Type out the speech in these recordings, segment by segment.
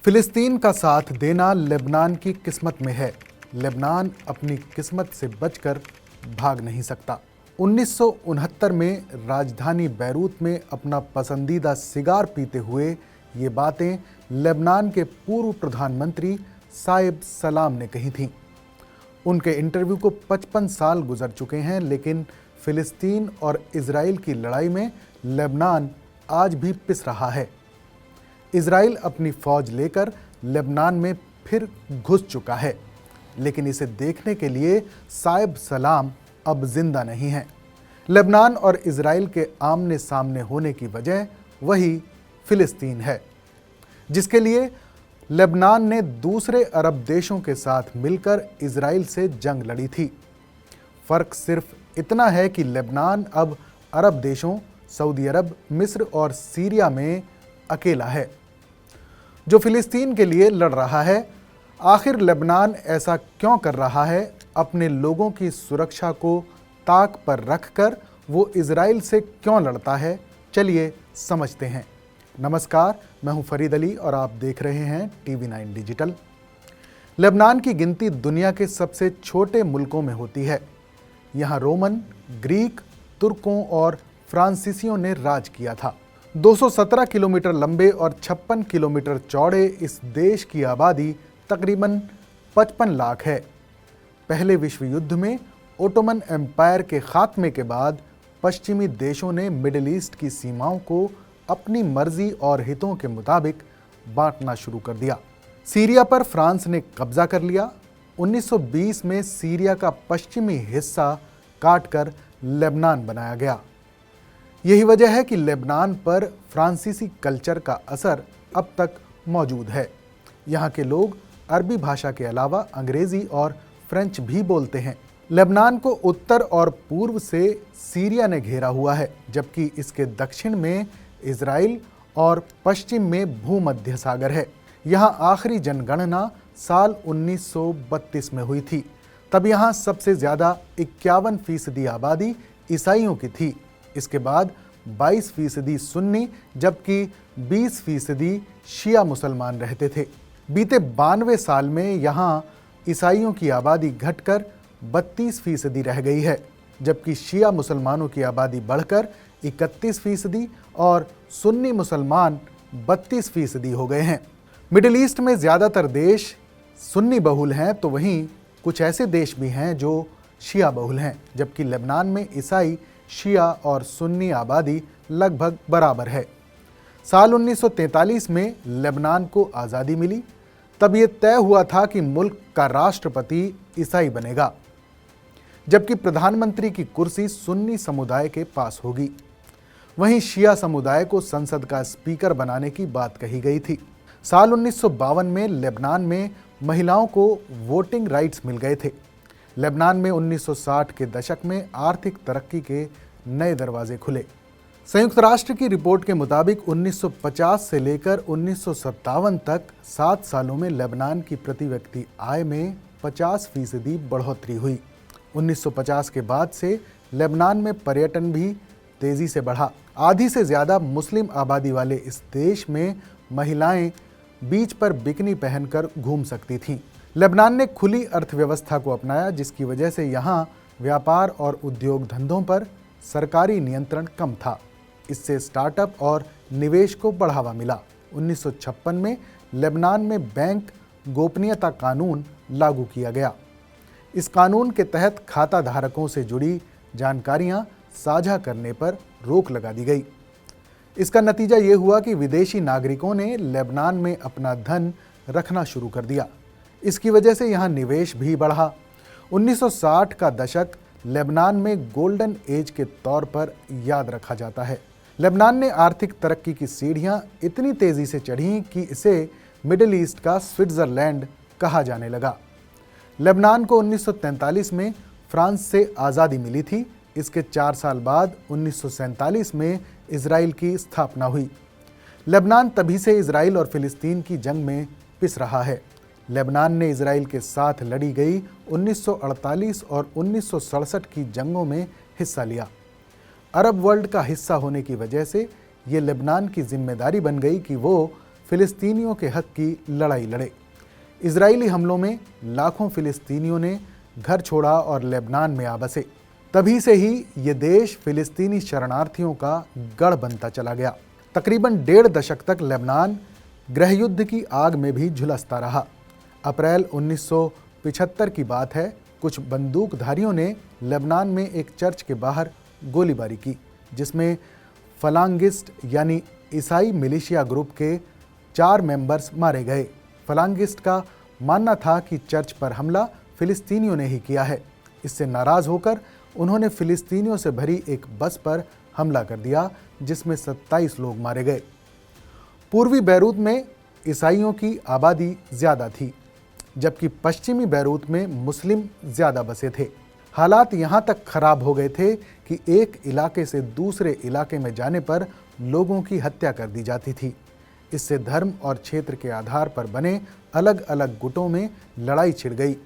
फिलिस्तीन का साथ देना लेबनान की किस्मत में है। लेबनान अपनी किस्मत से बचकर भाग नहीं सकता। 1969 में राजधानी बैरूत में अपना पसंदीदा सिगार पीते हुए ये बातें लेबनान के पूर्व प्रधानमंत्री साइब सलाम ने कही थीं। उनके इंटरव्यू को 55 साल गुजर चुके हैं, लेकिन फिलिस्तीन और इजराइल की लड़ाई में लेबनान आज भी पिस रहा है। इजराइल अपनी फौज लेकर लेबनान में फिर घुस चुका है, लेकिन इसे देखने के लिए साइब सलाम अब जिंदा नहीं है। लेबनान और इजराइल के आमने सामने होने की वजह वही फिलिस्तीन है, जिसके लिए लेबनान ने दूसरे अरब देशों के साथ मिलकर इजराइल से जंग लड़ी थी। फर्क सिर्फ इतना है कि लेबनान अब अरब देशों सऊदी अरब, मिस्र और सीरिया में अकेला है जो फिलिस्तीन के लिए लड़ रहा है। आखिर लेबनान ऐसा क्यों कर रहा है? अपने लोगों की सुरक्षा को ताक पर रखकर वो इजराइल से क्यों लड़ता है? चलिए समझते हैं। नमस्कार, मैं हूं फरीद अली और आप देख रहे हैं TV9 डिजिटल। लेबनान की गिनती दुनिया के सबसे छोटे मुल्कों में होती है। यहाँ रोमन, ग्रीक, तुर्कों और फ्रांसीसियों ने राज किया था। 217 किलोमीटर लंबे और 56 किलोमीटर चौड़े इस देश की आबादी तकरीबन 55 लाख है। पहले विश्व युद्ध में ओटोमन एम्पायर के खात्मे के बाद पश्चिमी देशों ने मिडिल ईस्ट की सीमाओं को अपनी मर्जी और हितों के मुताबिक बांटना शुरू कर दिया। सीरिया पर फ्रांस ने कब्जा कर लिया। 1920 में सीरिया का पश्चिमी हिस्सा काटकर लेबनान बनाया गया। यही वजह है कि लेबनान पर फ्रांसीसी कल्चर का असर अब तक मौजूद है। यहाँ के लोग अरबी भाषा के अलावा अंग्रेजी और फ्रेंच भी बोलते हैं। लेबनान को उत्तर और पूर्व से सीरिया ने घेरा हुआ है, जबकि इसके दक्षिण में इजराइल और पश्चिम में भूमध्य सागर है। यहाँ आखिरी जनगणना साल 1932 में हुई थी। तब यहाँ सबसे ज़्यादा 51% आबादी ईसाइयों की थी। इसके बाद 22% सुन्नी जबकि 20% शिया मुसलमान रहते थे। बीते 92 साल में यहाँ ईसाइयों की आबादी घटकर 32% रह गई है, जबकि शिया मुसलमानों की आबादी बढ़कर 31% और सुन्नी मुसलमान 32% हो गए हैं। मिडिल ईस्ट में ज़्यादातर देश सुन्नी बहुल हैं, तो वहीं कुछ ऐसे देश भी हैं जो शिया बहुल हैं, जबकि लेबनान में ईसाई, शिया और सुन्नी आबादी लगभग बराबर है। साल 1943 में लेबनान को आज़ादी मिली। तब ये तय हुआ था कि मुल्क का राष्ट्रपति ईसाई बनेगा, जबकि प्रधानमंत्री की कुर्सी सुन्नी समुदाय के पास होगी। वहीं शिया समुदाय को संसद का स्पीकर बनाने की बात कही गई थी। साल 1952 में लेबनान में महिलाओं को वोटिंग राइट्स मिल गए थे। लेबनान में 1960 के दशक में आर्थिक तरक्की के नए दरवाजे खुले। संयुक्त राष्ट्र की रिपोर्ट के मुताबिक 1950 से लेकर 1957 तक 7 सालों में लेबनान की प्रति व्यक्ति आय में 50% बढ़ोतरी हुई। 1950 के बाद से लेबनान में पर्यटन भी तेज़ी से बढ़ा। आधी से ज़्यादा मुस्लिम आबादी वाले इस देश में महिलाएं बीच पर बिकनी पहनकर घूम सकती थीं। लेबनान ने खुली अर्थव्यवस्था को अपनाया, जिसकी वजह से यहाँ व्यापार और उद्योग धंधों पर सरकारी नियंत्रण कम था। इससे स्टार्टअप और निवेश को बढ़ावा मिला। 1956 में लेबनान में बैंक गोपनीयता कानून लागू किया गया। इस कानून के तहत खाता धारकों से जुड़ी जानकारियां साझा करने पर रोक लगा दी गई। इसका नतीजा ये हुआ कि विदेशी नागरिकों ने लेबनान में अपना धन रखना शुरू कर दिया। इसकी वजह से यहाँ निवेश भी बढ़ा। 1960 का दशक लेबनान में गोल्डन एज के तौर पर याद रखा जाता है। लेबनान ने आर्थिक तरक्की की सीढ़ियाँ इतनी तेज़ी से चढ़ीं कि इसे मिडिल ईस्ट का स्विट्ज़रलैंड कहा जाने लगा। लेबनान को 1943 में फ्रांस से आज़ादी मिली थी। इसके 4 साल बाद 1947 में इजराइल की स्थापना हुई। लेबनान तभी से इजराइल और फिलिस्तीन की जंग में पिस रहा है। लेबनान ने इजराइल के साथ लड़ी गई 1948 और 1967 की जंगों में हिस्सा लिया। अरब वर्ल्ड का हिस्सा होने की वजह से ये लेबनान की जिम्मेदारी बन गई कि वो फिलिस्तीनियों के हक की लड़ाई लड़े। इजरायली हमलों में लाखों फिलिस्तीनियों ने घर छोड़ा और लेबनान में आ बसे। तभी से ही ये देश फिलिस्तीनी शरणार्थियों का गढ़ बनता चला गया। तकरीबन 1.5 दशक तक लेबनान गृहयुद्ध की आग में भी झुलसता रहा। अप्रैल 1975 की बात है। कुछ बंदूकधारियों ने लेबनान में एक चर्च के बाहर गोलीबारी की, जिसमें फलांगिस्ट यानी ईसाई मिलिशिया ग्रुप के 4 मेंबर्स मारे गए। फलांगिस्ट का मानना था कि चर्च पर हमला फिलिस्तीनियों ने ही किया है। इससे नाराज होकर उन्होंने फिलिस्तीनियों से भरी एक बस पर हमला कर दिया, जिसमें 27 लोग मारे गए। पूर्वी बैरूत में ईसाइयों की आबादी ज़्यादा थी, जबकि पश्चिमी बैरूत में मुस्लिम ज़्यादा बसे थे। हालात यहाँ तक खराब हो गए थे कि एक इलाके से दूसरे इलाके में जाने पर लोगों की हत्या कर दी जाती थी। इससे धर्म और क्षेत्र के आधार पर बने अलग अलग गुटों में लड़ाई छिड़ गई।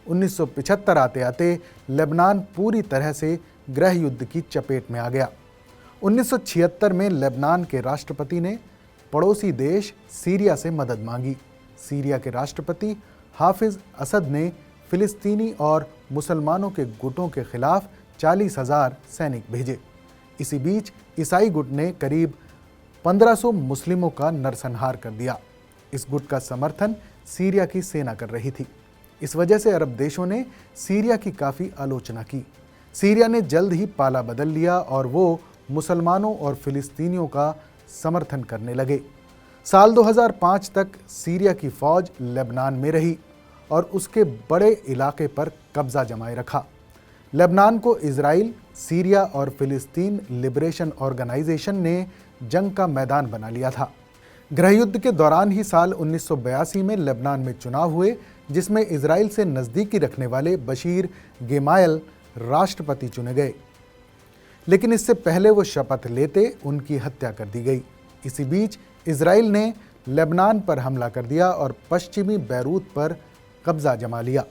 1975 आते आते लेबनान पूरी तरह से गृह युद्ध की चपेट में आ गया। 1976 में लेबनान के राष्ट्रपति ने पड़ोसी देश सीरिया से मदद मांगी। सीरिया के राष्ट्रपति हाफिज असद ने फिलिस्तीनी और मुसलमानों के गुटों के खिलाफ 40,000 सैनिक भेजे। इसी बीच ईसाई गुट ने करीब 1500 मुस्लिमों का नरसंहार कर दिया। इस गुट का समर्थन सीरिया की सेना कर रही थी। इस वजह से अरब देशों ने सीरिया की काफ़ी आलोचना की। सीरिया ने जल्द ही पाला बदल लिया और वो मुसलमानों और फिलिस्तीनियों का समर्थन करने लगे। साल 2005 तक सीरिया की फौज लेबनान में रही और उसके बड़े इलाके पर कब्जा जमाए रखा। लेबनान को इजराइल, सीरिया और फिलिस्तीन लिबरेशन ऑर्गेनाइजेशन ने जंग का मैदान बना लिया था। गृहयुद्ध के दौरान ही साल 1982 में लेबनान में चुनाव हुए, जिसमें इजराइल से नज़दीकी रखने वाले बशीर गेमायल राष्ट्रपति चुने गए। लेकिन इससे पहले वो शपथ लेते उनकी हत्या कर दी गई। इसी बीच इजराइल ने लेबनान पर हमला कर दिया और पश्चिमी बैरूत पर कब्जा जमा लिया।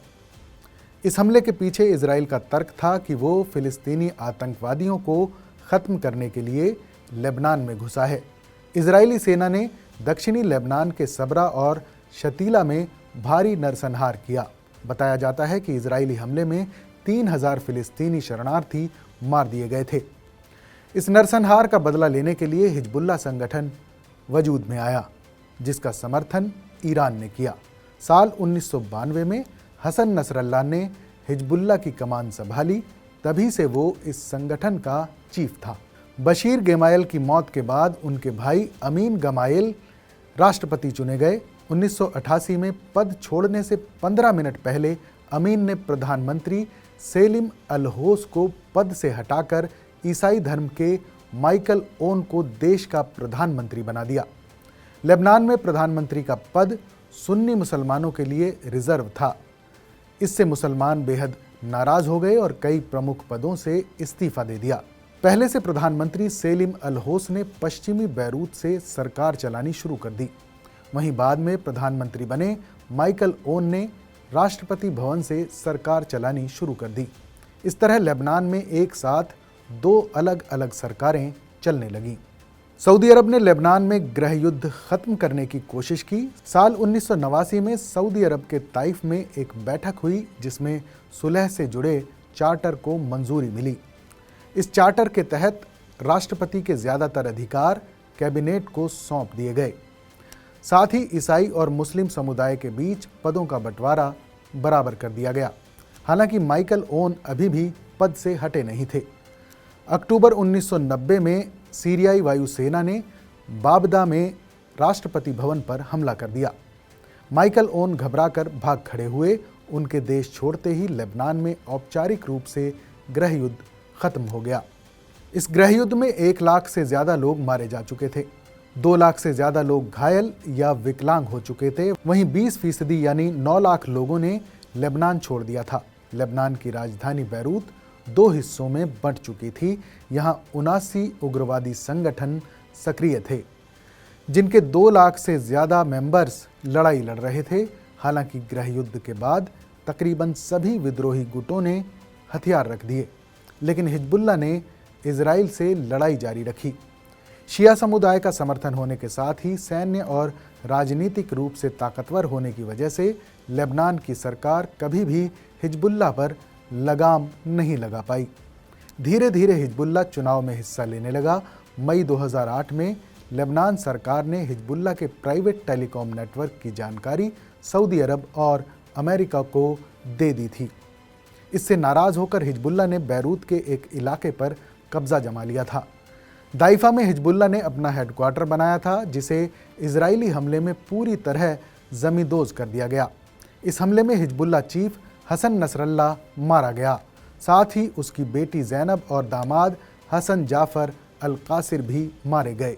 इस हमले के पीछे इजराइल का तर्क था कि वो फिलिस्तीनी आतंकवादियों को ख़त्म करने के लिए लेबनान में घुसा है। इजरायली सेना ने दक्षिणी लेबनान के सबरा और शतीला में भारी नरसंहार किया। बताया जाता है कि इजरायली हमले में 3000 फिलिस्तीनी शरणार्थी मार दिए गए थे। इस नरसंहार का बदला लेने के लिए हिजबुल्लाह संगठन वजूद में आया, जिसका समर्थन ईरान ने किया। साल 1992 में हसन नसरल्लाह ने हिजबुल्लाह की कमान संभाली। तभी से वो इस संगठन का चीफ था। बशीर गेमायल की मौत के बाद उनके भाई अमीन गमायल राष्ट्रपति चुने गए। 1988 में पद छोड़ने से 15 मिनट पहले अमीन ने प्रधानमंत्री सेलिम अल-होस को पद से हटाकर ईसाई धर्म के माइकल ओन को देश का प्रधानमंत्री बना दिया। लेबनान में प्रधानमंत्री का पद सुन्नी मुसलमानों के लिए रिजर्व था। इससे मुसलमान बेहद नाराज हो गए और कई प्रमुख पदों से इस्तीफा दे दिया। पहले से प्रधानमंत्री सेलिम अल-होस ने पश्चिमी बैरूत से सरकार चलानी शुरू कर दी। वहीं बाद में प्रधानमंत्री बने माइकल ओन ने राष्ट्रपति भवन से सरकार चलानी शुरू कर दी। इस तरह लेबनान में एक साथ 2 अलग अलग सरकारें चलने लगीं। सऊदी अरब ने लेबनान में गृह युद्ध खत्म करने की कोशिश की। साल 1989 में सऊदी अरब के ताइफ में एक बैठक हुई, जिसमें सुलह से जुड़े चार्टर को मंजूरी मिली। इस चार्टर के तहत राष्ट्रपति के ज़्यादातर अधिकार कैबिनेट को सौंप दिए गए। साथ ही ईसाई और मुस्लिम समुदाय के बीच पदों का बंटवारा बराबर कर दिया गया। हालांकि माइकल ओन अभी भी पद से हटे नहीं थे। अक्टूबर 1990 में सीरियाई वायुसेना ने बाबदा में राष्ट्रपति भवन पर हमला कर दिया। माइकल ओन घबराकर भाग खड़े हुए। उनके देश छोड़ते ही लेबनान में औपचारिक रूप से गृह युद्ध खत्म हो गया। इस गृह युद्ध में 1 लाख से ज़्यादा लोग मारे जा चुके थे। 2 लाख से ज़्यादा लोग घायल या विकलांग हो चुके थे। वहीं 20% यानी 9 लाख लोगों ने लेबनान छोड़ दिया था। लेबनान की राजधानी बैरूत 2 हिस्सों में बंट चुकी थी। यहाँ 79 उग्रवादी संगठन सक्रिय थे, जिनके 2 लाख से ज़्यादा मेंबर्स लड़ाई लड़ रहे थे। हालांकि गृह युद्ध के बाद तकरीबन सभी विद्रोही गुटों ने हथियार रख दिए, लेकिन हिजबुल्लाह ने इजराइल से लड़ाई जारी रखी। शिया समुदाय का समर्थन होने के साथ ही सैन्य और राजनीतिक रूप से ताकतवर होने की वजह से लेबनान की सरकार कभी भी हिजबुल्लाह पर लगाम नहीं लगा पाई। धीरे धीरे हिजबुल्लाह चुनाव में हिस्सा लेने लगा। मई 2008 में लेबनान सरकार ने हिजबुल्लाह के प्राइवेट टेलीकॉम नेटवर्क की जानकारी सऊदी अरब और अमेरिका को दे दी थी। इससे नाराज होकर हिजबुल्लाह ने बैरूत के एक इलाके पर कब्जा जमा लिया था। दाइफा में हिजबुल्लाह ने अपना हेडक्वार्टर बनाया था, जिसे इजरायली हमले में पूरी तरह जमींदोज कर दिया गया। इस हमले में हिजबुल्लाह चीफ हसन नसरल्लाह मारा गया। साथ ही उसकी बेटी ज़ैनब और दामाद हसन जाफ़र अल कासिर भी मारे गए।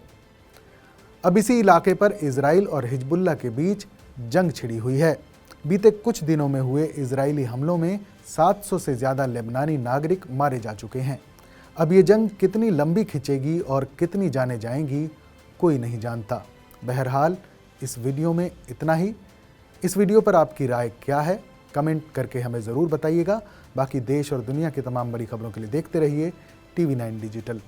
अब इसी इलाके पर इजराइल और हिजबुल्लाह के बीच जंग छिड़ी हुई है। बीते कुछ दिनों में हुए इजरायली हमलों में 700 से ज़्यादा लेबनानी नागरिक मारे जा चुके हैं। अब ये जंग कितनी लंबी खिंचेगी और कितनी जाने जाएंगी, कोई नहीं जानता। बहरहाल इस वीडियो में इतना ही। इस वीडियो पर आपकी राय क्या है, कमेंट करके हमें ज़रूर बताइएगा। बाकी देश और दुनिया की तमाम बड़ी खबरों के लिए देखते रहिए TV9 डिजिटल।